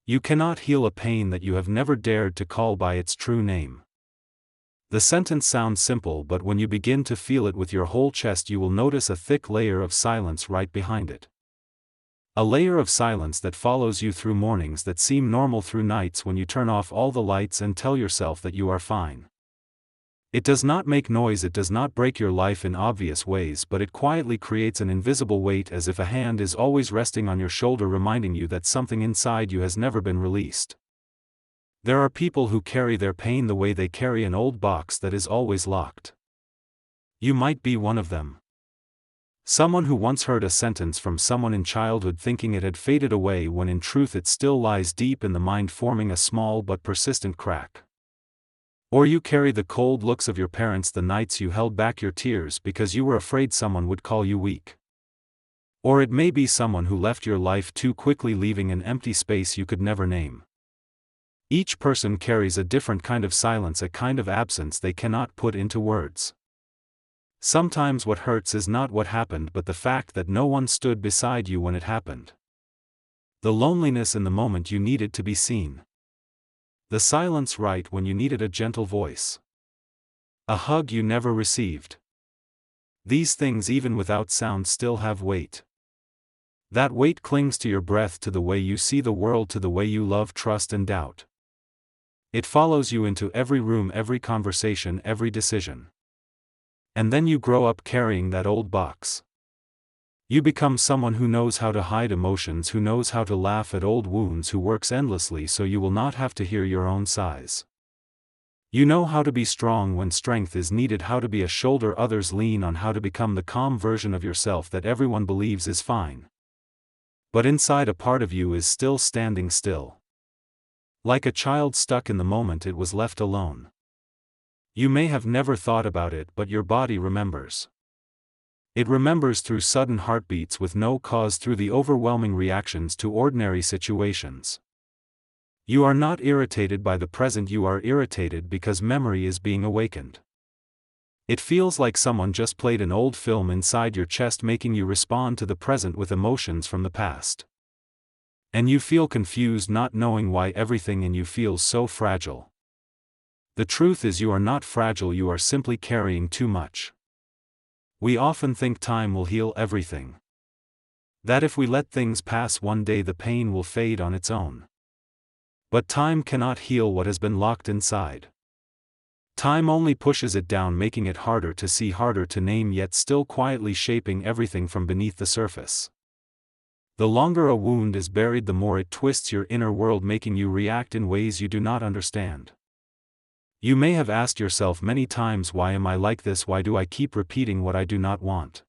You cannot heal a pain that you have never dared to call by its true name. The sentence sounds simple, but when you begin to feel it with your whole chest, you will notice a thick layer of silence right behind it. A layer of silence that follows you through mornings that seem normal, through nights when you turn off all the lights and tell yourself that you are fine. It does not make noise, it does not break your life in obvious ways, but it quietly creates an invisible weight, as if a hand is always resting on your shoulder, reminding you that something inside you has never been released. There are people who carry their pain the way they carry an old box that is always locked. You might be one of them. Someone who once heard a sentence from someone in childhood thinking it had faded away, when in truth it still lies deep in the mind, forming a small but persistent crack. Or you carry the cold looks of your parents, the nights you held back your tears because you were afraid someone would call you weak. Or it may be someone who left your life too quickly, leaving an empty space you could never name. Each person carries a different kind of silence, a kind of absence they cannot put into words. Sometimes what hurts is not what happened, but the fact that no one stood beside you when it happened. The loneliness in the moment you needed to be seen. The silence right when you needed a gentle voice. A hug you never received. These things, even without sound, still have weight. That weight clings to your breath, to the way you see the world, to the way you love, trust, and doubt. It follows you into every room, every conversation, every decision. And then you grow up carrying that old box. You become someone who knows how to hide emotions, who knows how to laugh at old wounds, who works endlessly so you will not have to hear your own sighs. You know how to be strong when strength is needed, how to be a shoulder others lean on, how to become the calm version of yourself that everyone believes is fine. But inside, a part of you is still standing still. Like a child stuck in the moment it was left alone. You may have never thought about it, but your body remembers. It remembers through sudden heartbeats with no cause, through the overwhelming reactions to ordinary situations. You are not irritated by the present, you are irritated because memory is being awakened. It feels like someone just played an old film inside your chest, making you respond to the present with emotions from the past. And you feel confused, not knowing why everything in you feels so fragile. The truth is, you are not fragile, you are simply carrying too much. We often think time will heal everything. That if we let things pass, one day the pain will fade on its own. But time cannot heal what has been locked inside. Time only pushes it down, making it harder to see, harder to name, yet still quietly shaping everything from beneath the surface. The longer a wound is buried, the more it twists your inner world, making you react in ways you do not understand. You may have asked yourself many times, why am I like this? Why do I keep repeating what I do not want?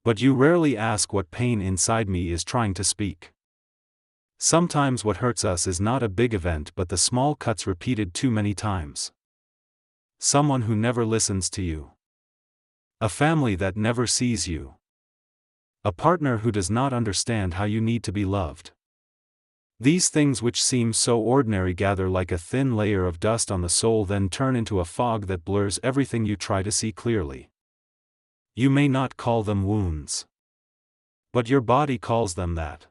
But you rarely ask what pain inside me is trying to speak. Sometimes what hurts us is not a big event, but the small cuts repeated too many times. Someone who never listens to you. A family that never sees you. A partner who does not understand how you need to be loved. These things, which seem so ordinary, gather like a thin layer of dust on the soul, then turn into a fog that blurs everything you try to see clearly. You may not call them wounds, but your body calls them that.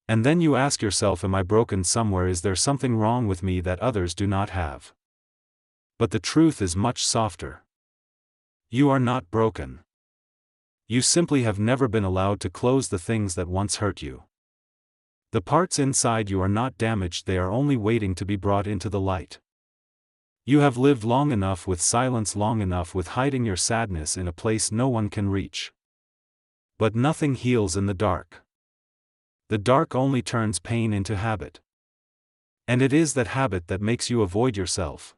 And then you ask yourself, am I broken somewhere? Is there something wrong with me that others do not have? But the truth is much softer. You are not broken. You simply have never been allowed to close the things that once hurt you. The parts inside you are not damaged, they are only waiting to be brought into the light. You have lived long enough with silence, long enough with hiding your sadness in a place no one can reach. But nothing heals in the dark. The dark only turns pain into habit. And it is that habit that makes you avoid yourself.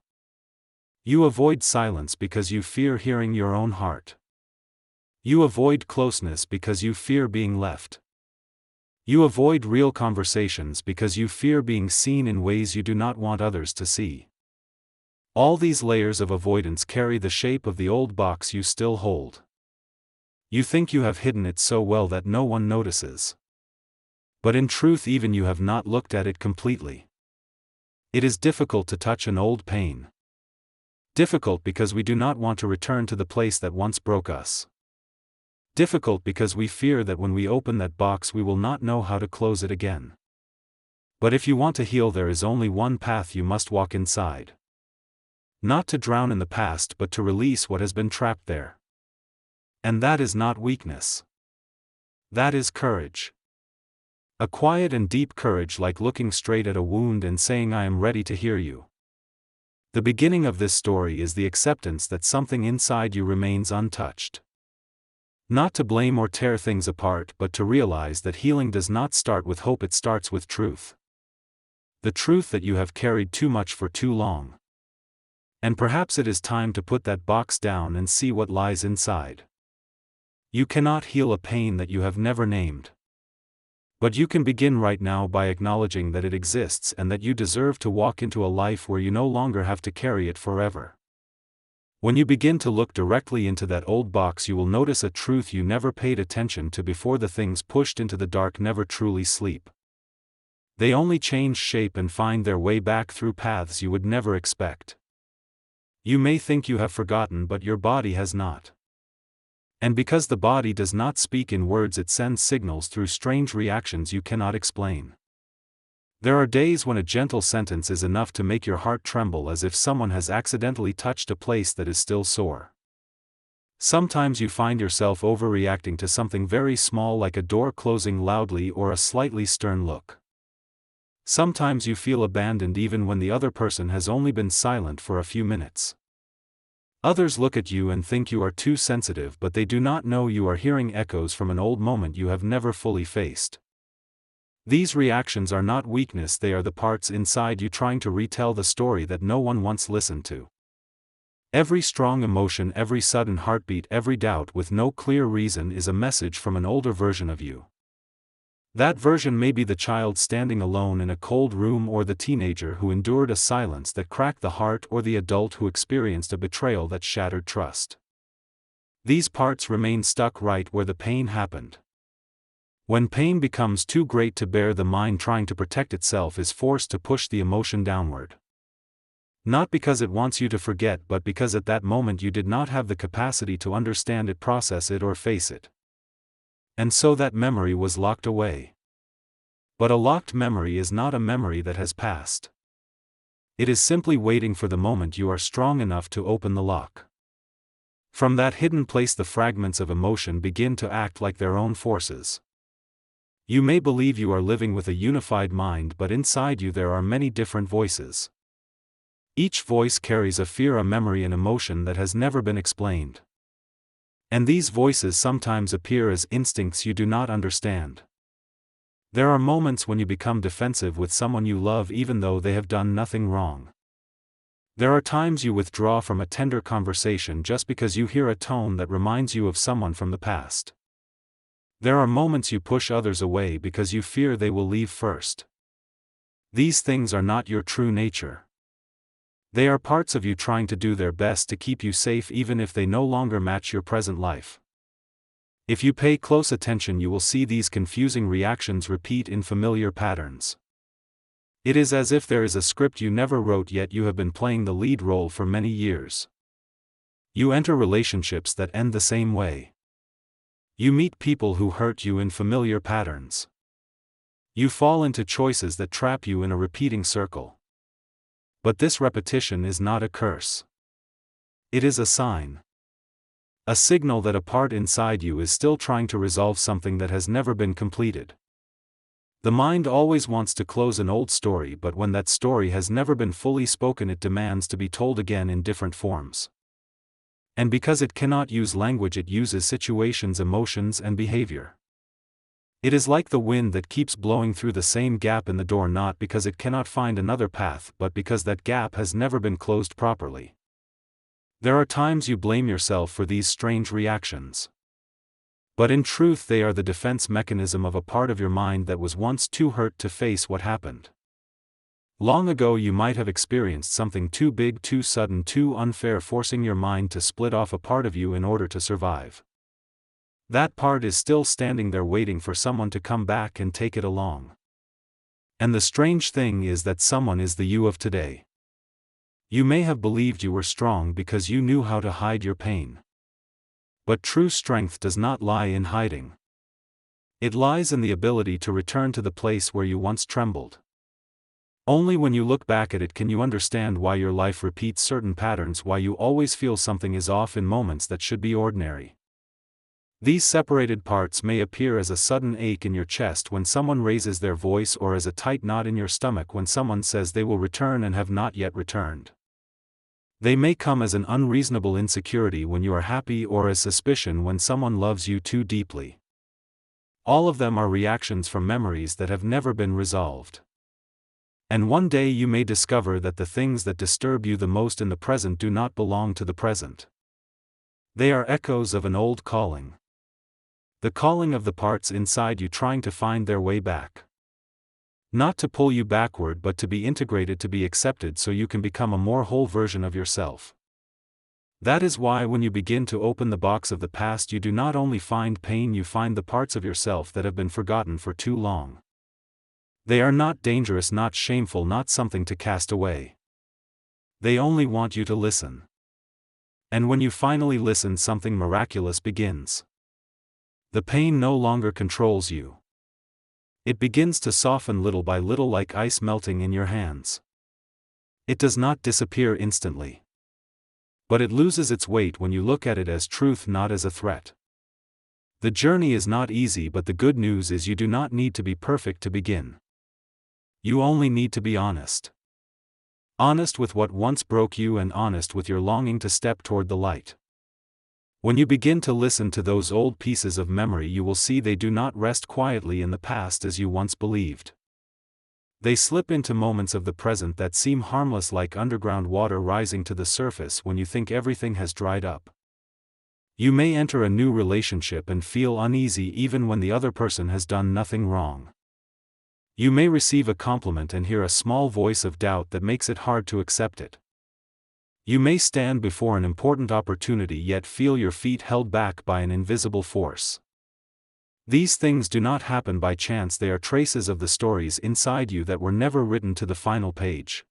You avoid silence because you fear hearing your own heart. You avoid closeness because you fear being left. You avoid real conversations because you fear being seen in ways you do not want others to see. All these layers of avoidance carry the shape of the old box you still hold. You think you have hidden it so well that no one notices. But in truth, even you have not looked at it completely. It is difficult to touch an old pain. Difficult because we do not want to return to the place that once broke us. Difficult because we fear that when we open that box we will not know how to close it again. But if you want to heal, there is only one path you must walk inside. Not to drown in the past, but to release what has been trapped there. And that is not weakness. That is courage. A quiet and deep courage, like looking straight at a wound and saying, "I am ready to hear you." The beginning of this story is the acceptance that something inside you remains untouched. Not to blame or tear things apart, but to realize that healing does not start with hope, it starts with truth. The truth that you have carried too much for too long. And perhaps it is time to put that box down and see what lies inside. You cannot heal a pain that you have never named. But you can begin right now by acknowledging that it exists and that you deserve to walk into a life where you no longer have to carry it forever. When you begin to look directly into that old box, you will notice a truth you never paid attention to before: the things pushed into the dark never truly sleep. They only change shape and find their way back through paths you would never expect. You may think you have forgotten, but your body has not. And because the body does not speak in words, it sends signals through strange reactions you cannot explain. There are days when a gentle sentence is enough to make your heart tremble, as if someone has accidentally touched a place that is still sore. Sometimes you find yourself overreacting to something very small, like a door closing loudly or a slightly stern look. Sometimes you feel abandoned even when the other person has only been silent for a few minutes. Others look at you and think you are too sensitive, but they do not know you are hearing echoes from an old moment you have never fully faced. These reactions are not weakness, they are the parts inside you trying to retell the story that no one once listened to. Every strong emotion, every sudden heartbeat, every doubt with no clear reason is a message from an older version of you. That version may be the child standing alone in a cold room, or the teenager who endured a silence that cracked the heart, or the adult who experienced a betrayal that shattered trust. These parts remain stuck right where the pain happened. When pain becomes too great to bear, the mind, trying to protect itself, is forced to push the emotion downward. Not because it wants you to forget, but because at that moment you did not have the capacity to understand it, process it, or face it. And so that memory was locked away. But a locked memory is not a memory that has passed. It is simply waiting for the moment you are strong enough to open the lock. From that hidden place, the fragments of emotion begin to act like their own forces. You may believe you are living with a unified mind, but inside you there are many different voices. Each voice carries a fear, a memory, an emotion that has never been explained. And these voices sometimes appear as instincts you do not understand. There are moments when you become defensive with someone you love even though they have done nothing wrong. There are times you withdraw from a tender conversation just because you hear a tone that reminds you of someone from the past. There are moments you push others away because you fear they will leave first. These things are not your true nature. They are parts of you trying to do their best to keep you safe, even if they no longer match your present life. If you pay close attention, you will see these confusing reactions repeat in familiar patterns. It is as if there is a script you never wrote, yet you have been playing the lead role for many years. You enter relationships that end the same way. You meet people who hurt you in familiar patterns. You fall into choices that trap you in a repeating circle. But this repetition is not a curse. It is a sign. A signal that a part inside you is still trying to resolve something that has never been completed. The mind always wants to close an old story, but when that story has never been fully spoken, it demands to be told again in different forms. And because it cannot use language, it uses situations, emotions, and behavior. It is like the wind that keeps blowing through the same gap in the door, not because it cannot find another path, but because that gap has never been closed properly. There are times you blame yourself for these strange reactions. But in truth, they are the defense mechanism of a part of your mind that was once too hurt to face what happened. Long ago you might have experienced something too big, too sudden, too unfair, forcing your mind to split off a part of you in order to survive. That part is still standing there waiting for someone to come back and take it along. And the strange thing is that someone is the you of today. You may have believed you were strong because you knew how to hide your pain. But true strength does not lie in hiding. It lies in the ability to return to the place where you once trembled. Only when you look back at it can you understand why your life repeats certain patterns, why you always feel something is off in moments that should be ordinary. These separated parts may appear as a sudden ache in your chest when someone raises their voice, or as a tight knot in your stomach when someone says they will return and have not yet returned. They may come as an unreasonable insecurity when you are happy, or as suspicion when someone loves you too deeply. All of them are reactions from memories that have never been resolved. And one day you may discover that the things that disturb you the most in the present do not belong to the present. They are echoes of an old calling. The calling of the parts inside you trying to find their way back. Not to pull you backward, but to be integrated, to be accepted, so you can become a more whole version of yourself. That is why when you begin to open the box of the past, you do not only find pain, you find the parts of yourself that have been forgotten for too long. They are not dangerous, not shameful, not something to cast away. They only want you to listen. And when you finally listen, something miraculous begins. The pain no longer controls you. It begins to soften little by little, like ice melting in your hands. It does not disappear instantly. But it loses its weight when you look at it as truth, not as a threat. The journey is not easy, but the good news is you do not need to be perfect to begin. You only need to be honest. Honest with what once broke you, and honest with your longing to step toward the light. When you begin to listen to those old pieces of memory, you will see they do not rest quietly in the past as you once believed. They slip into moments of the present that seem harmless, like underground water rising to the surface when you think everything has dried up. You may enter a new relationship and feel uneasy even when the other person has done nothing wrong. You may receive a compliment and hear a small voice of doubt that makes it hard to accept it. You may stand before an important opportunity yet feel your feet held back by an invisible force. These things do not happen by chance, they are traces of the stories inside you that were never written to the final page.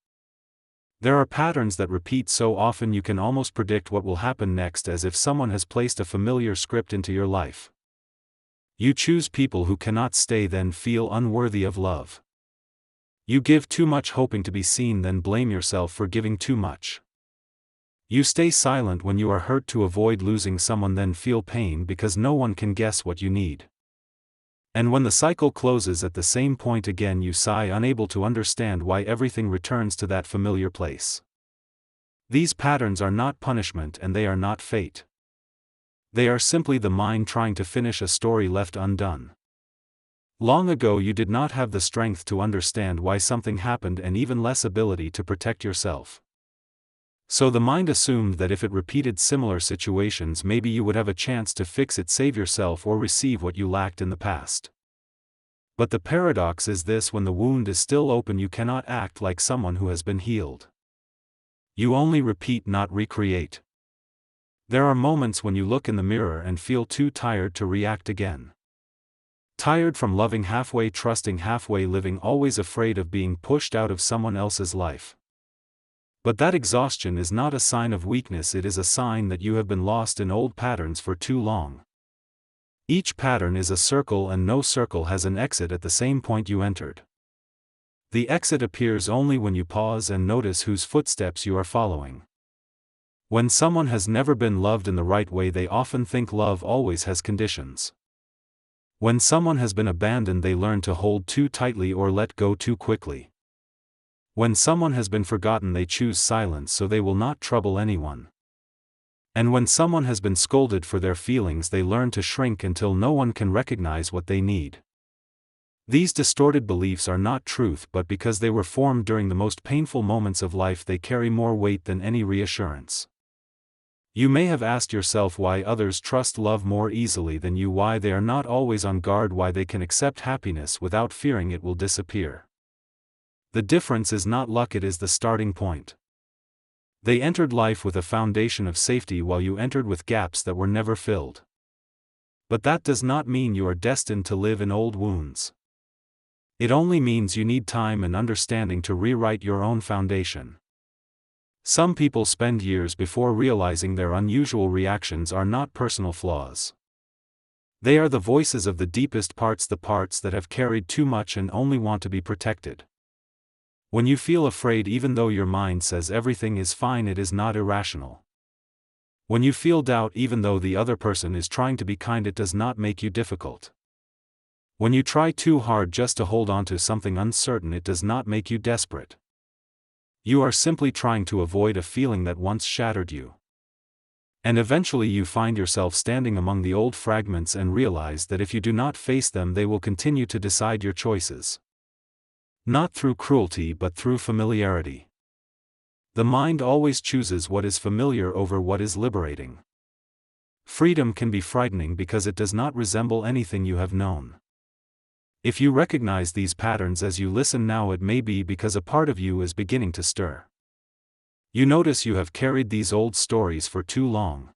There are patterns that repeat so often you can almost predict what will happen next, as if someone has placed a familiar script into your life. You choose people who cannot stay, then feel unworthy of love. You give too much hoping to be seen, then blame yourself for giving too much. You stay silent when you are hurt to avoid losing someone, then feel pain because no one can guess what you need. And when the cycle closes at the same point again, you sigh, unable to understand why everything returns to that familiar place. These patterns are not punishment, and they are not fate. They are simply the mind trying to finish a story left undone. Long ago you did not have the strength to understand why something happened, and even less ability to protect yourself. So the mind assumed that if it repeated similar situations, maybe you would have a chance to fix it, save yourself, or receive what you lacked in the past. But the paradox is this: when the wound is still open, you cannot act like someone who has been healed. You only repeat, not recreate. There are moments when you look in the mirror and feel too tired to react again. Tired from loving halfway, trusting halfway, living always afraid of being pushed out of someone else's life. But that exhaustion is not a sign of weakness, it is a sign that you have been lost in old patterns for too long. Each pattern is a circle, and no circle has an exit at the same point you entered. The exit appears only when you pause and notice whose footsteps you are following. When someone has never been loved in the right way, they often think love always has conditions. When someone has been abandoned, they learn to hold too tightly or let go too quickly. When someone has been forgotten, they choose silence so they will not trouble anyone. And when someone has been scolded for their feelings, they learn to shrink until no one can recognize what they need. These distorted beliefs are not truth, but because they were formed during the most painful moments of life, they carry more weight than any reassurance. You may have asked yourself why others trust love more easily than you, why they are not always on guard, why they can accept happiness without fearing it will disappear. The difference is not luck, it is the starting point. They entered life with a foundation of safety, while you entered with gaps that were never filled. But that does not mean you are destined to live in old wounds. It only means you need time and understanding to rewrite your own foundation. Some people spend years before realizing their unusual reactions are not personal flaws. They are the voices of the deepest parts, the parts that have carried too much and only want to be protected. When you feel afraid even though your mind says everything is fine, it is not irrational. When you feel doubt even though the other person is trying to be kind, it does not make you difficult. When you try too hard just to hold on to something uncertain, it does not make you desperate. You are simply trying to avoid a feeling that once shattered you. And eventually you find yourself standing among the old fragments and realize that if you do not face them, they will continue to decide your choices. Not through cruelty but through familiarity. The mind always chooses what is familiar over what is liberating. Freedom can be frightening because it does not resemble anything you have known. If you recognize these patterns as you listen now, it may be because a part of you is beginning to stir. You notice you have carried these old stories for too long.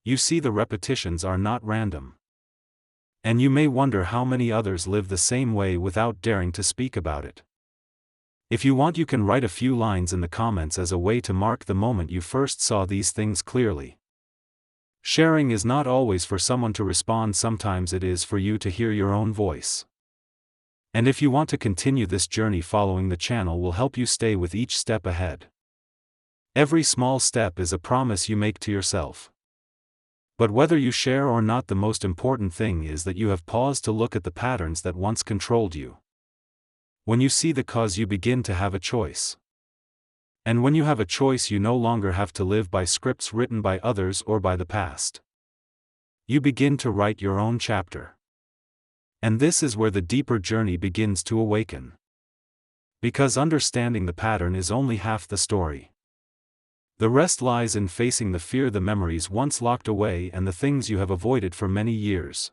You see the repetitions are not random. And you may wonder how many others live the same way without daring to speak about it. If you want, you can write a few lines in the comments as a way to mark the moment you first saw these things clearly. Sharing is not always for someone to respond, sometimes it is for you to hear your own voice. And if you want to continue this journey, following the channel will help you stay with each step ahead. Every small step is a promise you make to yourself. But whether you share or not, the most important thing is that you have paused to look at the patterns that once controlled you. When you see the cause, you begin to have a choice. And when you have a choice, you no longer have to live by scripts written by others or by the past. You begin to write your own chapter. And this is where the deeper journey begins to awaken. Because understanding the pattern is only half the story. The rest lies in facing the fear, the memories once locked away, and the things you have avoided for many years.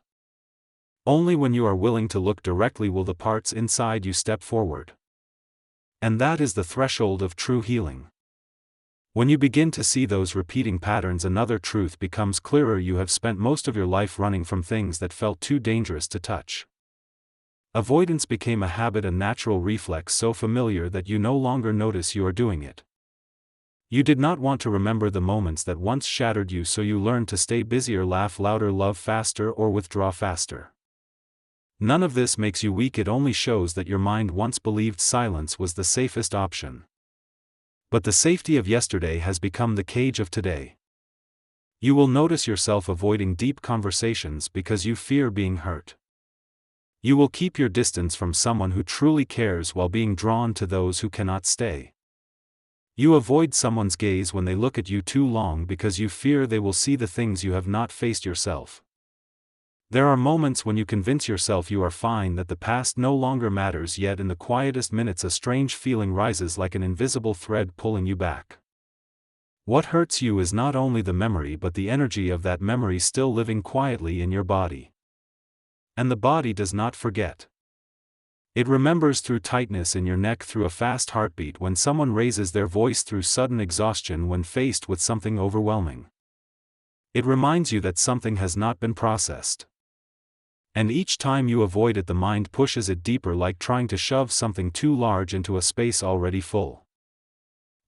Only when you are willing to look directly will the parts inside you step forward. And that is the threshold of true healing. When you begin to see those repeating patterns, another truth becomes clearer. You have spent most of your life running from things that felt too dangerous to touch. Avoidance became a habit, a natural reflex so familiar that you no longer notice you are doing it. You did not want to remember the moments that once shattered you, so you learned to stay busier, laugh louder, love faster, or withdraw faster. None of this makes you weak, it only shows that your mind once believed silence was the safest option. But the safety of yesterday has become the cage of today. You will notice yourself avoiding deep conversations because you fear being hurt. You will keep your distance from someone who truly cares while being drawn to those who cannot stay. You avoid someone's gaze when they look at you too long because you fear they will see the things you have not faced yourself. There are moments when you convince yourself you are fine, that the past no longer matters, yet in the quietest minutes a strange feeling rises like an invisible thread pulling you back. What hurts you is not only the memory but the energy of that memory still living quietly in your body. And the body does not forget. It remembers through tightness in your neck, through a fast heartbeat, when someone raises their voice, through sudden exhaustion when faced with something overwhelming. It reminds you that something has not been processed. And each time you avoid it, the mind pushes it deeper, like trying to shove something too large into a space already full.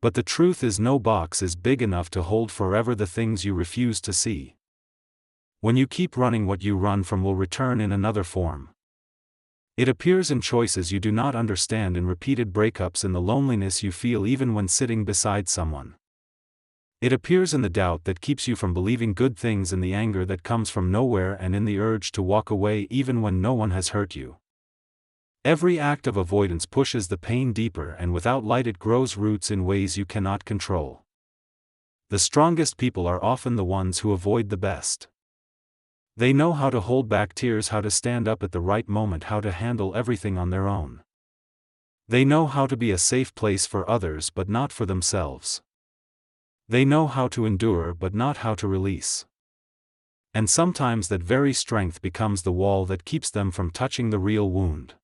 But the truth is, no box is big enough to hold forever the things you refuse to see. When you keep running, what you run from will return in another form. It appears in choices you do not understand, in repeated breakups, in the loneliness you feel even when sitting beside someone. It appears in the doubt that keeps you from believing good things, in the anger that comes from nowhere, and in the urge to walk away even when no one has hurt you. Every act of avoidance pushes the pain deeper, and without light it grows roots in ways you cannot control. The strongest people are often the ones who avoid the best. They know how to hold back tears, how to stand up at the right moment, how to handle everything on their own. They know how to be a safe place for others but not for themselves. They know how to endure but not how to release. And sometimes that very strength becomes the wall that keeps them from touching the real wound.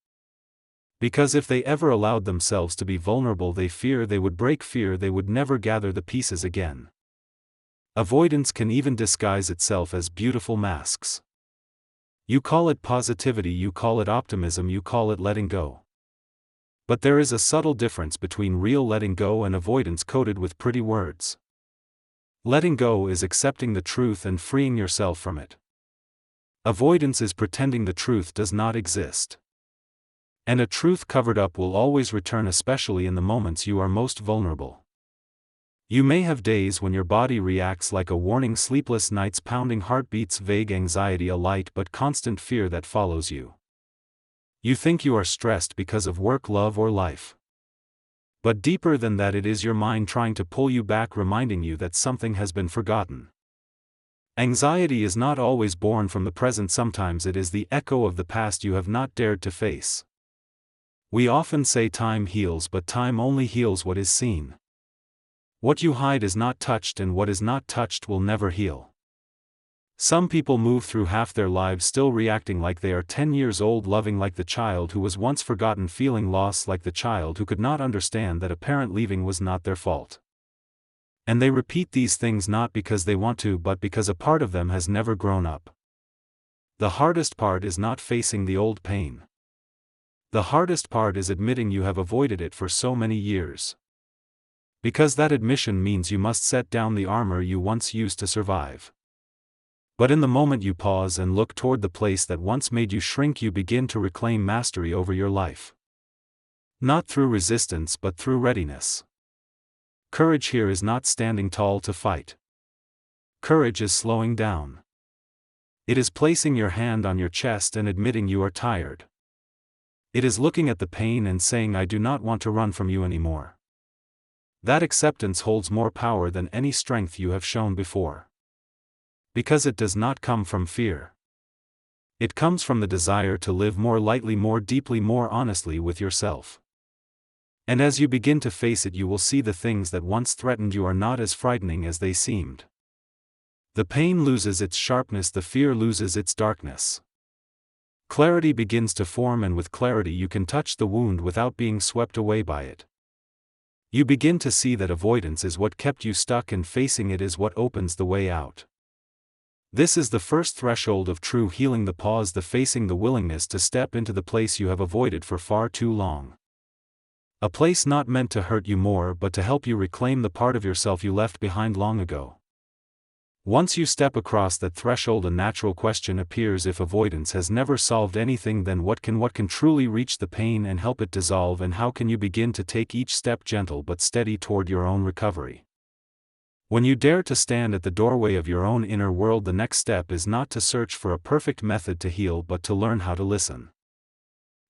Because if they ever allowed themselves to be vulnerable, they fear they would break, fear they would never gather the pieces again. Avoidance can even disguise itself as beautiful masks. You call it positivity, you call it optimism, you call it letting go. But there is a subtle difference between real letting go and avoidance coated with pretty words. Letting go is accepting the truth and freeing yourself from it. Avoidance is pretending the truth does not exist. And a truth covered up will always return, especially in the moments you are most vulnerable. You may have days when your body reacts like a warning, sleepless nights, pounding heartbeats, vague anxiety, a light but constant fear that follows you. You think you are stressed because of work, love, or life. But deeper than that, it is your mind trying to pull you back, reminding you that something has been forgotten. Anxiety is not always born from the present, sometimes it is the echo of the past you have not dared to face. We often say time heals, but time only heals what is seen. What you hide is not touched, and what is not touched will never heal. Some people move through half their lives still reacting like they are 10 years old, loving like the child who was once forgotten, feeling lost like the child who could not understand that a parent leaving was not their fault. And they repeat these things not because they want to, but because a part of them has never grown up. The hardest part is not facing the old pain. The hardest part is admitting you have avoided it for so many years. Because that admission means you must set down the armor you once used to survive. But in the moment you pause and look toward the place that once made you shrink, you begin to reclaim mastery over your life. Not through resistance, but through readiness. Courage here is not standing tall to fight. Courage is slowing down. It is placing your hand on your chest and admitting you are tired. It is looking at the pain and saying, I do not want to run from you anymore. That acceptance holds more power than any strength you have shown before. Because it does not come from fear. It comes from the desire to live more lightly, more deeply, more honestly with yourself. And as you begin to face it, you will see the things that once threatened you are not as frightening as they seemed. The pain loses its sharpness, the fear loses its darkness. Clarity begins to form, and with clarity you can touch the wound without being swept away by it. You begin to see that avoidance is what kept you stuck, and facing it is what opens the way out. This is the first threshold of true healing, the pause, the facing, the willingness to step into the place you have avoided for far too long. A place not meant to hurt you more, but to help you reclaim the part of yourself you left behind long ago. Once you step across that threshold, a natural question appears: if avoidance has never solved anything, then what can truly reach the pain and help it dissolve, and how can you begin to take each step gentle but steady toward your own recovery? When you dare to stand at the doorway of your own inner world, the next step is not to search for a perfect method to heal, but to learn how to listen.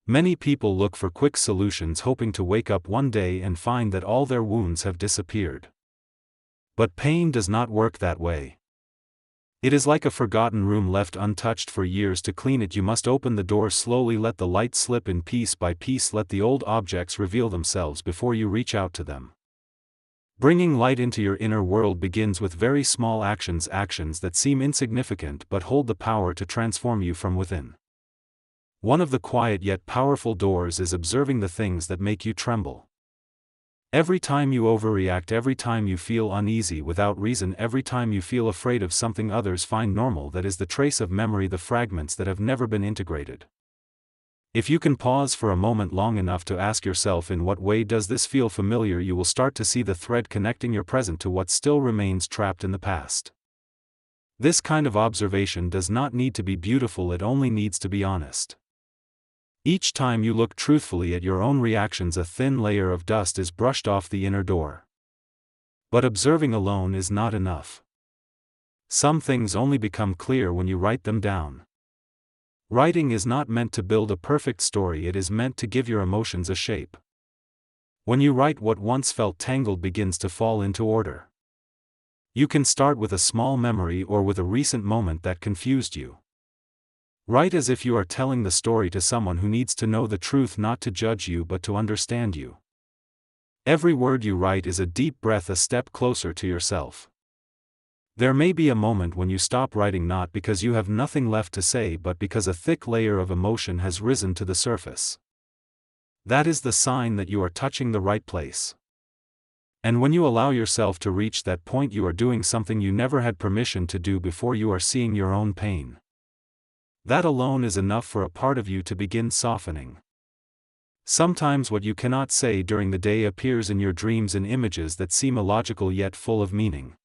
Many people look for quick solutions, hoping to wake up one day and find that all their wounds have disappeared. But pain does not work that way. It is like a forgotten room left untouched for years. To clean it, you must open the door slowly, let the light slip in piece by piece, let the old objects reveal themselves before you reach out to them. Bringing light into your inner world begins with very small actions that seem insignificant but hold the power to transform you from within. One of the quiet yet powerful doors is observing the things that make you tremble. Every time you overreact, every time you feel uneasy without reason, every time you feel afraid of something others find normal, that is the trace of memory, the fragments that have never been integrated. If you can pause for a moment long enough to ask yourself, in what way does this feel familiar, you will start to see the thread connecting your present to what still remains trapped in the past. This kind of observation does not need to be beautiful, it only needs to be honest. Each time you look truthfully at your own reactions, a thin layer of dust is brushed off the inner door. But observing alone is not enough. Some things only become clear when you write them down. Writing is not meant to build a perfect story, it is meant to give your emotions a shape. When you write, what once felt tangled begins to fall into order. You can start with a small memory or with a recent moment that confused you. Write as if you are telling the story to someone who needs to know the truth, not to judge you but to understand you. Every word you write is a deep breath, a step closer to yourself. There may be a moment when you stop writing, not because you have nothing left to say, but because a thick layer of emotion has risen to the surface. That is the sign that you are touching the right place. And when you allow yourself to reach that point, you are doing something you never had permission to do before. You are seeing your own pain. That alone is enough for a part of you to begin softening. Sometimes what you cannot say during the day appears in your dreams in images that seem illogical yet full of meaning.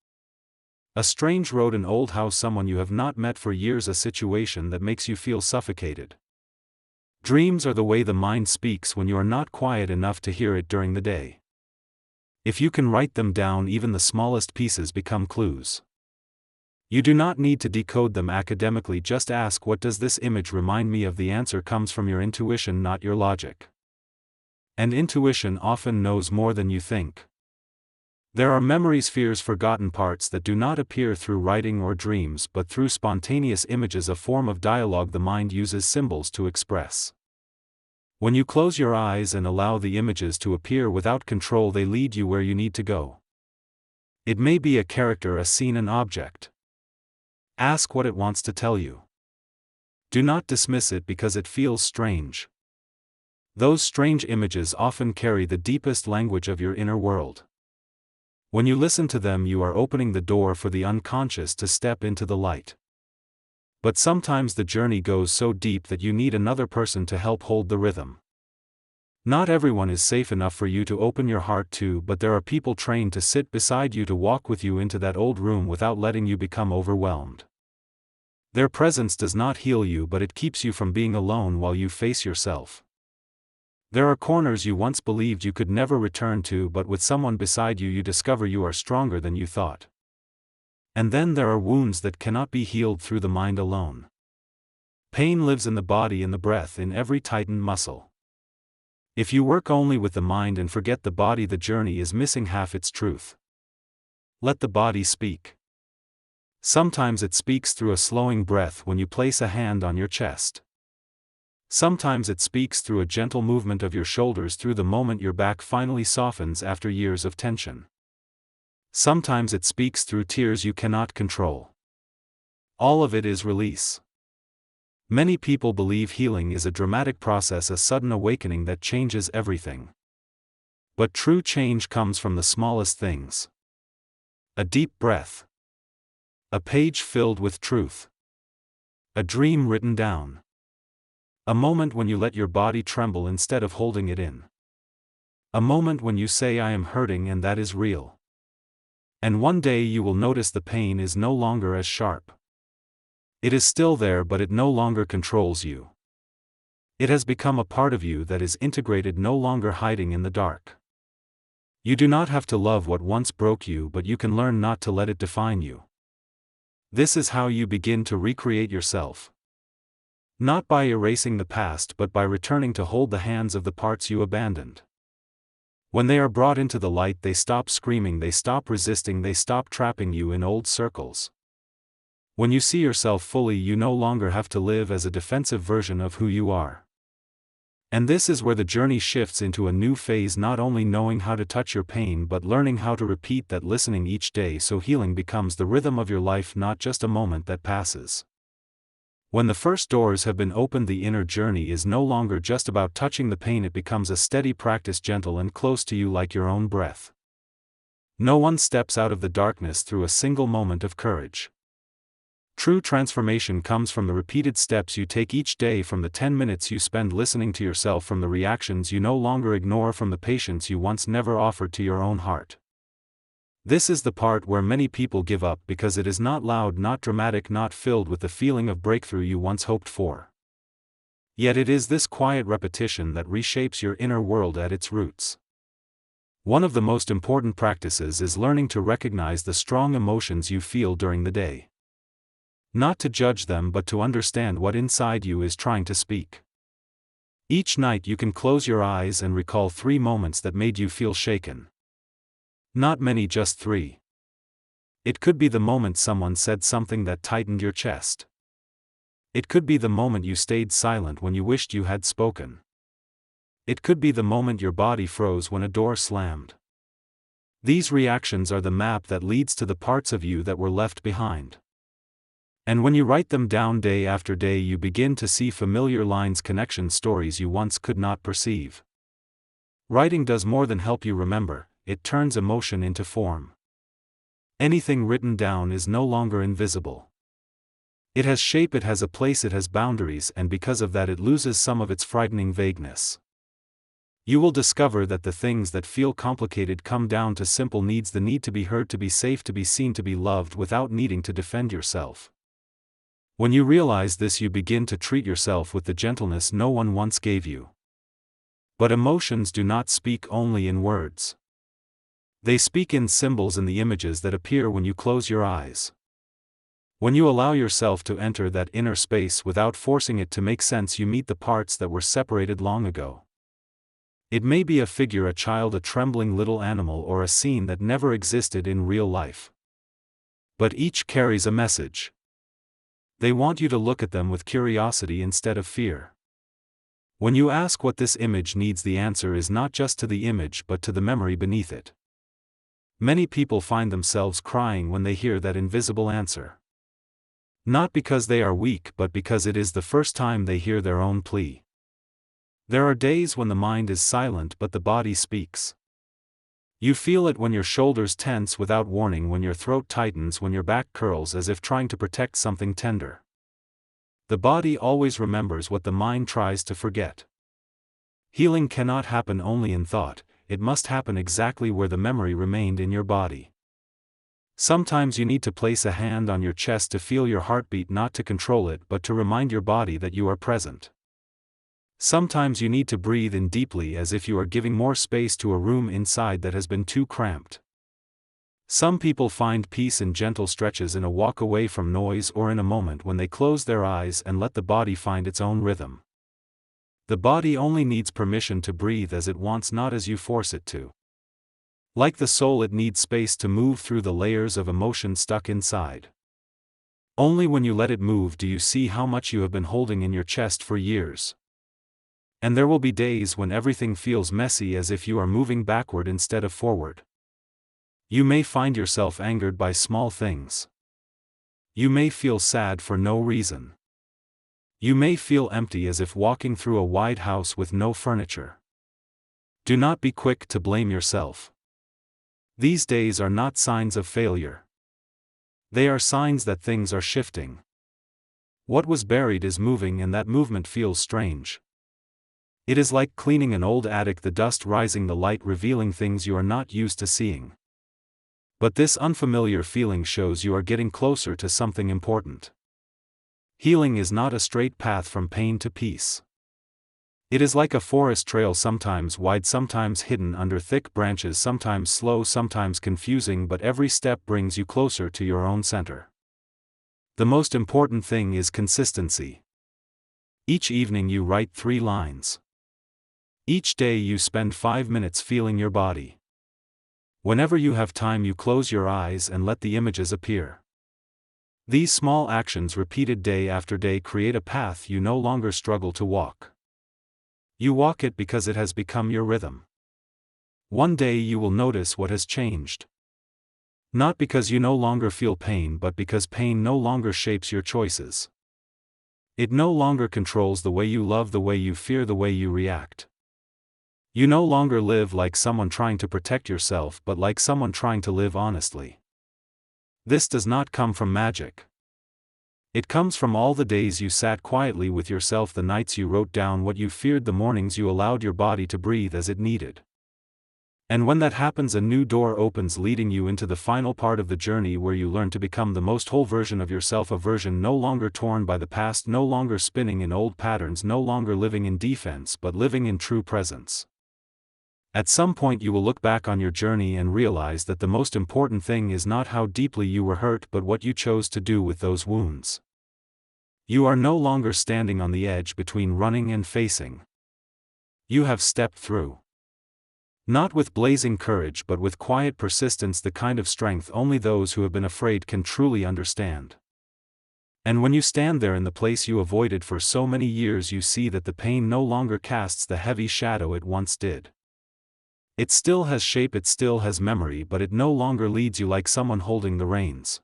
A strange road, an old house, someone you have not met for years, a situation that makes you feel suffocated. Dreams are the way the mind speaks when you are not quiet enough to hear it during the day. If you can write them down, even the smallest pieces become clues. You do not need to decode them academically, just ask, what does this image remind me of? The answer comes from your intuition, not your logic. And intuition often knows more than you think. There are memories, fears, forgotten parts that do not appear through writing or dreams but through spontaneous images, a form of dialogue the mind uses symbols to express. When you close your eyes and allow the images to appear without control, they lead you where you need to go. It may be a character, a scene, an object. Ask what it wants to tell you. Do not dismiss it because it feels strange. Those strange images often carry the deepest language of your inner world. When you listen to them, you are opening the door for the unconscious to step into the light. But sometimes the journey goes so deep that you need another person to help hold the rhythm. Not everyone is safe enough for you to open your heart to, but there are people trained to sit beside you, to walk with you into that old room without letting you become overwhelmed. Their presence does not heal you, but it keeps you from being alone while you face yourself. There are corners you once believed you could never return to, but with someone beside you, you discover you are stronger than you thought. And then there are wounds that cannot be healed through the mind alone. Pain lives in the body, in the breath, in every tightened muscle. If you work only with the mind and forget the body, the journey is missing half its truth. Let the body speak. Sometimes it speaks through a slowing breath when you place a hand on your chest. Sometimes it speaks through a gentle movement of your shoulders, through the moment your back finally softens after years of tension. Sometimes it speaks through tears you cannot control. All of it is release. Many people believe healing is a dramatic process, a sudden awakening that changes everything. But true change comes from the smallest things. A deep breath. A page filled with truth. A dream written down. A moment when you let your body tremble instead of holding it in. A moment when you say, I am hurting, and that is real. And one day you will notice the pain is no longer as sharp. It is still there, but it no longer controls you. It has become a part of you that is integrated, no longer hiding in the dark. You do not have to love what once broke you, but you can learn not to let it define you. This is how you begin to recreate yourself. Not by erasing the past, but by returning to hold the hands of the parts you abandoned. When they are brought into the light, they stop screaming, they stop resisting, they stop trapping you in old circles. When you see yourself fully, you no longer have to live as a defensive version of who you are. And this is where the journey shifts into a new phase, not only knowing how to touch your pain, but learning how to repeat that listening each day, so healing becomes the rhythm of your life, not just a moment that passes. When the first doors have been opened, the inner journey is no longer just about touching the pain, it becomes a steady practice, gentle and close to you like your own breath. No one steps out of the darkness through a single moment of courage. True transformation comes from the repeated steps you take each day, from the 10 minutes you spend listening to yourself, from the reactions you no longer ignore, from the patience you once never offered to your own heart. This is the part where many people give up, because it is not loud, not dramatic, not filled with the feeling of breakthrough you once hoped for. Yet it is this quiet repetition that reshapes your inner world at its roots. One of the most important practices is learning to recognize the strong emotions you feel during the day. Not to judge them, but to understand what inside you is trying to speak. Each night you can close your eyes and recall 3 moments that made you feel shaken. Not many, just 3. It could be the moment someone said something that tightened your chest. It could be the moment you stayed silent when you wished you had spoken. It could be the moment your body froze when a door slammed. These reactions are the map that leads to the parts of you that were left behind. And when you write them down day after day, you begin to see familiar lines, connections, stories you once could not perceive. Writing does more than help you remember, it turns emotion into form. Anything written down is no longer invisible. It has shape, it has a place, it has boundaries, and because of that it loses some of its frightening vagueness. You will discover that the things that feel complicated come down to simple needs: the need to be heard, to be safe, to be seen, to be loved without needing to defend yourself. When you realize this, you begin to treat yourself with the gentleness no one once gave you. But emotions do not speak only in words. They speak in symbols and the images that appear when you close your eyes. When you allow yourself to enter that inner space without forcing it to make sense, you meet the parts that were separated long ago. It may be a figure, a child, a trembling little animal, or a scene that never existed in real life. But each carries a message. They want you to look at them with curiosity instead of fear. When you ask what this image needs, the answer is not just to the image but to the memory beneath it. Many people find themselves crying when they hear that invisible answer. Not because they are weak, but because it is the first time they hear their own plea. There are days when the mind is silent but the body speaks. You feel it when your shoulders tense without warning, when your throat tightens, when your back curls as if trying to protect something tender. The body always remembers what the mind tries to forget. Healing cannot happen only in thought, it must happen exactly where the memory remained in your body. Sometimes you need to place a hand on your chest to feel your heartbeat, not to control it but to remind your body that you are present. Sometimes you need to breathe in deeply, as if you are giving more space to a room inside that has been too cramped. Some people find peace in gentle stretches, in a walk away from noise, or in a moment when they close their eyes and let the body find its own rhythm. The body only needs permission to breathe as it wants, not as you force it to. Like the soul, it needs space to move through the layers of emotion stuck inside. Only when you let it move do you see how much you have been holding in your chest for years. And there will be days when everything feels messy, as if you are moving backward instead of forward. You may find yourself angered by small things. You may feel sad for no reason. You may feel empty, as if walking through a wide house with no furniture. Do not be quick to blame yourself. These days are not signs of failure. They are signs that things are shifting. What was buried is moving, and that movement feels strange. It is like cleaning an old attic, the dust rising, the light revealing things you are not used to seeing. But this unfamiliar feeling shows you are getting closer to something important. Healing is not a straight path from pain to peace. It is like a forest trail, sometimes wide, sometimes hidden under thick branches, sometimes slow, sometimes confusing, but every step brings you closer to your own center. The most important thing is consistency. Each evening you write 3 lines. Each day you spend 5 minutes feeling your body. Whenever you have time, you close your eyes and let the images appear. These small actions, repeated day after day, create a path you no longer struggle to walk. You walk it because it has become your rhythm. One day you will notice what has changed. Not because you no longer feel pain, but because pain no longer shapes your choices. It no longer controls the way you love, the way you fear, the way you react. You no longer live like someone trying to protect yourself, but like someone trying to live honestly. This does not come from magic. It comes from all the days you sat quietly with yourself, the nights you wrote down what you feared, the mornings you allowed your body to breathe as it needed. And when that happens, a new door opens, leading you into the final part of the journey, where you learn to become the most whole version of yourself, a version no longer torn by the past, no longer spinning in old patterns, no longer living in defense but living in true presence. At some point you will look back on your journey and realize that the most important thing is not how deeply you were hurt, but what you chose to do with those wounds. You are no longer standing on the edge between running and facing. You have stepped through. Not with blazing courage but with quiet persistence, the kind of strength only those who have been afraid can truly understand. And when you stand there in the place you avoided for so many years, you see that the pain no longer casts the heavy shadow it once did. It still has shape, it still has memory, but it no longer leads you like someone holding the reins.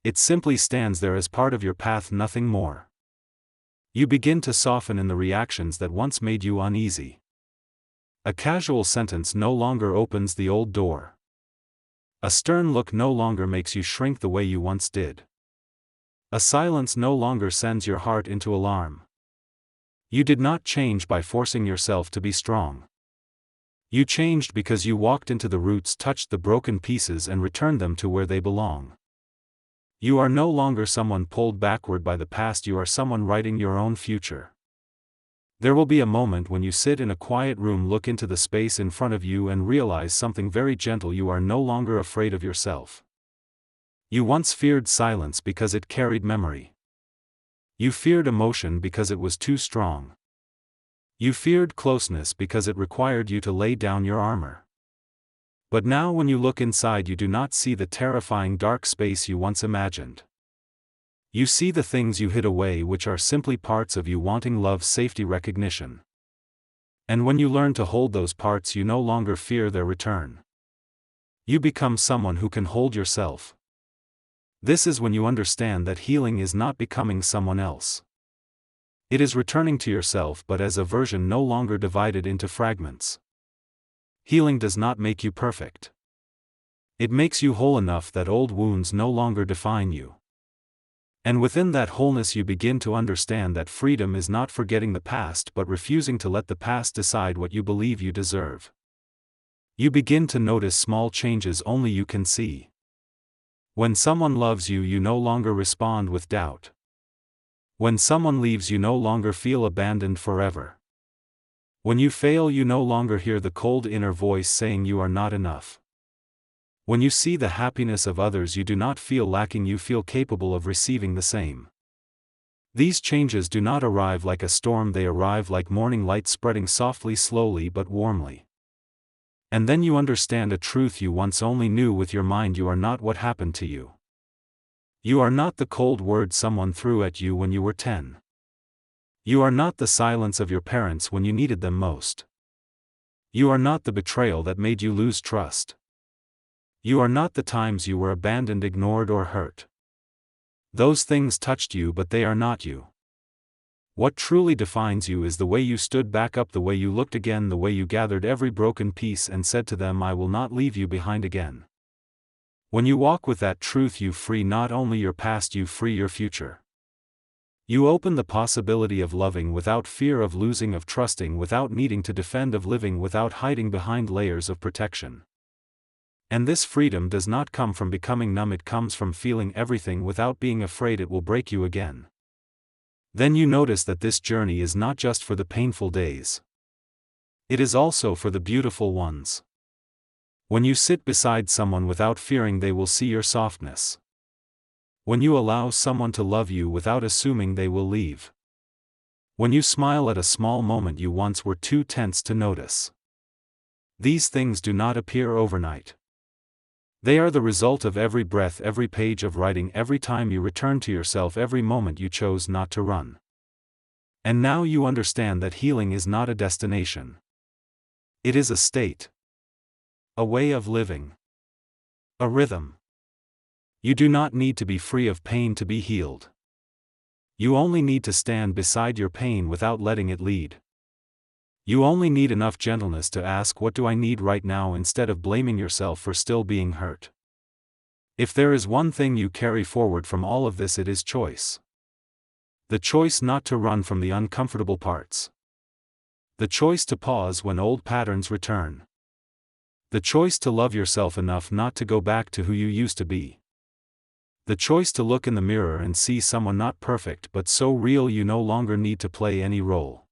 It simply stands there as part of your path, nothing more. You begin to soften in the reactions that once made you uneasy. A casual sentence no longer opens the old door. A stern look no longer makes you shrink the way you once did. A silence no longer sends your heart into alarm. You did not change by forcing yourself to be strong. You changed because you walked into the roots, touched the broken pieces, and returned them to where they belong. You are no longer someone pulled backward by the past, you are someone writing your own future. There will be a moment when you sit in a quiet room, look into the space in front of you and realize something very gentle: you are no longer afraid of yourself. You once feared silence because it carried memory. You feared emotion because it was too strong. You feared closeness because it required you to lay down your armor. But now when you look inside, you do not see the terrifying dark space you once imagined. You see the things you hid away, which are simply parts of you wanting love, safety, recognition. And when you learn to hold those parts, you no longer fear their return. You become someone who can hold yourself. This is when you understand that healing is not becoming someone else. It is returning to yourself, but as a version no longer divided into fragments. Healing does not make you perfect. It makes you whole enough that old wounds no longer define you. And within that wholeness you begin to understand that freedom is not forgetting the past but refusing to let the past decide what you believe you deserve. You begin to notice small changes only you can see. When someone loves you, you no longer respond with doubt. When someone leaves, you no longer feel abandoned forever. When you fail, you no longer hear the cold inner voice saying you are not enough. When you see the happiness of others, you do not feel lacking, you feel capable of receiving the same. These changes do not arrive like a storm, they arrive like morning light spreading softly, slowly but warmly. And then you understand a truth you once only knew with your mind: you are not what happened to you. You are not the cold word someone threw at you when you were 10. You are not the silence of your parents when you needed them most. You are not the betrayal that made you lose trust. You are not the times you were abandoned, ignored, or hurt. Those things touched you, but they are not you. What truly defines you is the way you stood back up, the way you looked again, the way you gathered every broken piece and said to them, I will not leave you behind again. When you walk with that truth, you free not only your past, you free your future. You open the possibility of loving without fear, of losing, of trusting without needing to defend, of living without hiding behind layers of protection. And this freedom does not come from becoming numb, it comes from feeling everything without being afraid it will break you again. Then you notice that this journey is not just for the painful days. It is also for the beautiful ones. When you sit beside someone without fearing they will see your softness. When you allow someone to love you without assuming they will leave. When you smile at a small moment you once were too tense to notice. These things do not appear overnight. They are the result of every breath, every page of writing, every time you return to yourself, every moment you chose not to run. And now you understand that healing is not a destination. It is a state. A way of living. A rhythm. You do not need to be free of pain to be healed. You only need to stand beside your pain without letting it lead. You only need enough gentleness to ask, what do I need right now, instead of blaming yourself for still being hurt. If there is one thing you carry forward from all of this, it is choice. The choice not to run from the uncomfortable parts. The choice to pause when old patterns return. The choice to love yourself enough not to go back to who you used to be. The choice to look in the mirror and see someone not perfect but so real you no longer need to play any role.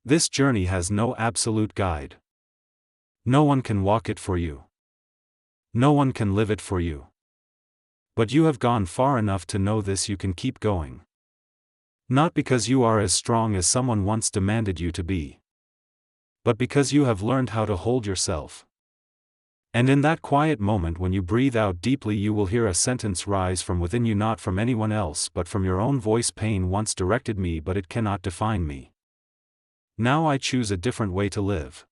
This journey has no absolute guide. No one can walk it for you. No one can live it for you. But you have gone far enough to know this: you can keep going. Not because you are as strong as someone once demanded you to be, but because you have learned how to hold yourself. And in that quiet moment when you breathe out deeply, you will hear a sentence rise from within you, not from anyone else but from your own voice: pain once directed me, but it cannot define me. Now I choose a different way to live.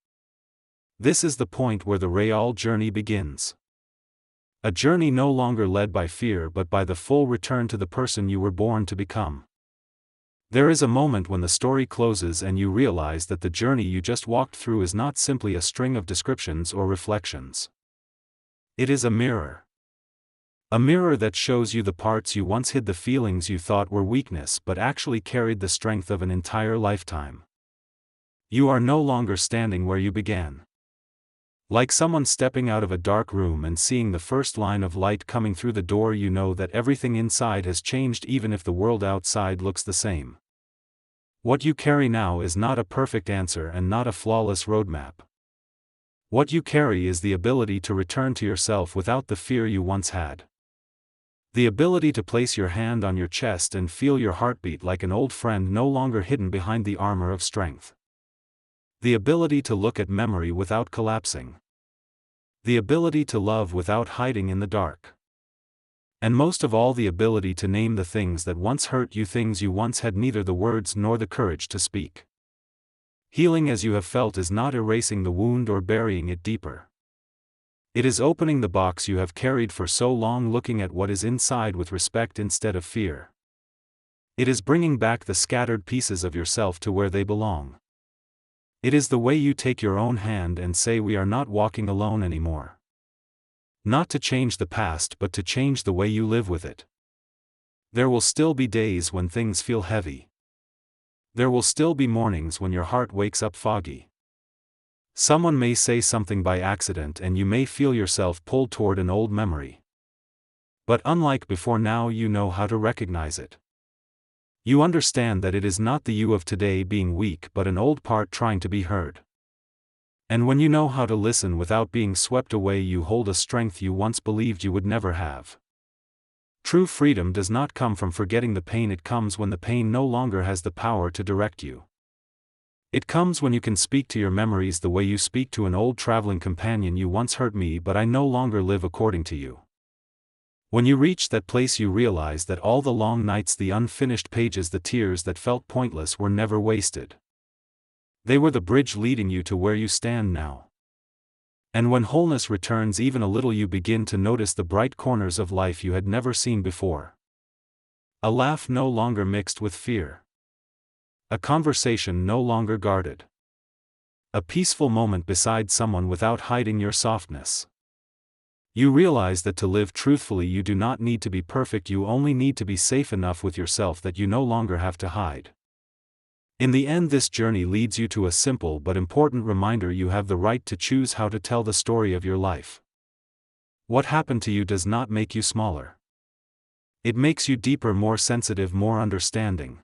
This is the point where the real journey begins. A journey no longer led by fear but by the full return to the person you were born to become. There is a moment when the story closes and you realize that the journey you just walked through is not simply a string of descriptions or reflections. It is a mirror. A mirror that shows you the parts you once hid, the feelings you thought were weakness but actually carried the strength of an entire lifetime. You are no longer standing where you began. Like someone stepping out of a dark room and seeing the first line of light coming through the door, you know that everything inside has changed even if the world outside looks the same. What you carry now is not a perfect answer and not a flawless roadmap. What you carry is the ability to return to yourself without the fear you once had. The ability to place your hand on your chest and feel your heartbeat like an old friend no longer hidden behind the armor of strength. The ability to look at memory without collapsing. The ability to love without hiding in the dark. And most of all, the ability to name the things that once hurt you, things you once had neither the words nor the courage to speak. Healing as you have felt is not erasing the wound or burying it deeper. It is opening the box you have carried for so long, looking at what is inside with respect instead of fear. It is bringing back the scattered pieces of yourself to where they belong. It is the way you take your own hand and say, we are not walking alone anymore. Not to change the past, but to change the way you live with it. There will still be days when things feel heavy. There will still be mornings when your heart wakes up foggy. Someone may say something by accident and you may feel yourself pulled toward an old memory. But unlike before, now you know how to recognize it. You understand that it is not the you of today being weak, but an old part trying to be heard. And when you know how to listen without being swept away, you hold a strength you once believed you would never have. True freedom does not come from forgetting the pain, it comes when the pain no longer has the power to direct you. It comes when you can speak to your memories the way you speak to an old traveling companion. You once hurt me, but I no longer live according to you. When you reach that place, you realize that all the long nights, the unfinished pages, the tears that felt pointless were never wasted. They were the bridge leading you to where you stand now. And when wholeness returns even a little, you begin to notice the bright corners of life you had never seen before. A laugh no longer mixed with fear. A conversation no longer guarded. A peaceful moment beside someone without hiding your softness. You realize that to live truthfully you do not need to be perfect, you only need to be safe enough with yourself that you no longer have to hide. In the end, this journey leads you to a simple but important reminder: you have the right to choose how to tell the story of your life. What happened to you does not make you smaller. It makes you deeper, more sensitive, more understanding.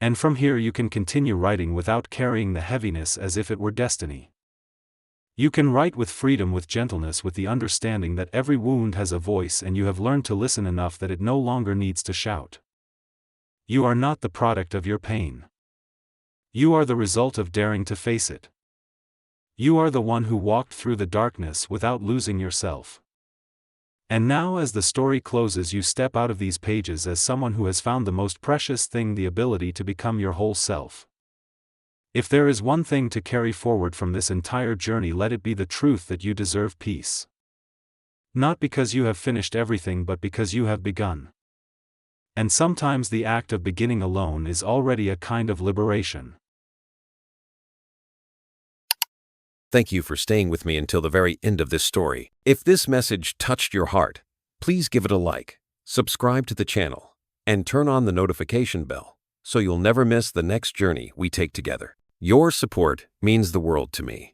And from here you can continue writing without carrying the heaviness as if it were destiny. You can write with freedom, with gentleness, with the understanding that every wound has a voice and you have learned to listen enough that it no longer needs to shout. You are not the product of your pain. You are the result of daring to face it. You are the one who walked through the darkness without losing yourself. And now, as the story closes, you step out of these pages as someone who has found the most precious thing, the ability to become your whole self. If there is one thing to carry forward from this entire journey, let it be the truth that you deserve peace. Not because you have finished everything, but because you have begun. And sometimes the act of beginning alone is already a kind of liberation. Thank you for staying with me until the very end of this story. If this message touched your heart, please give it a like, subscribe to the channel, and turn on the notification bell so you'll never miss the next journey we take together. Your support means the world to me.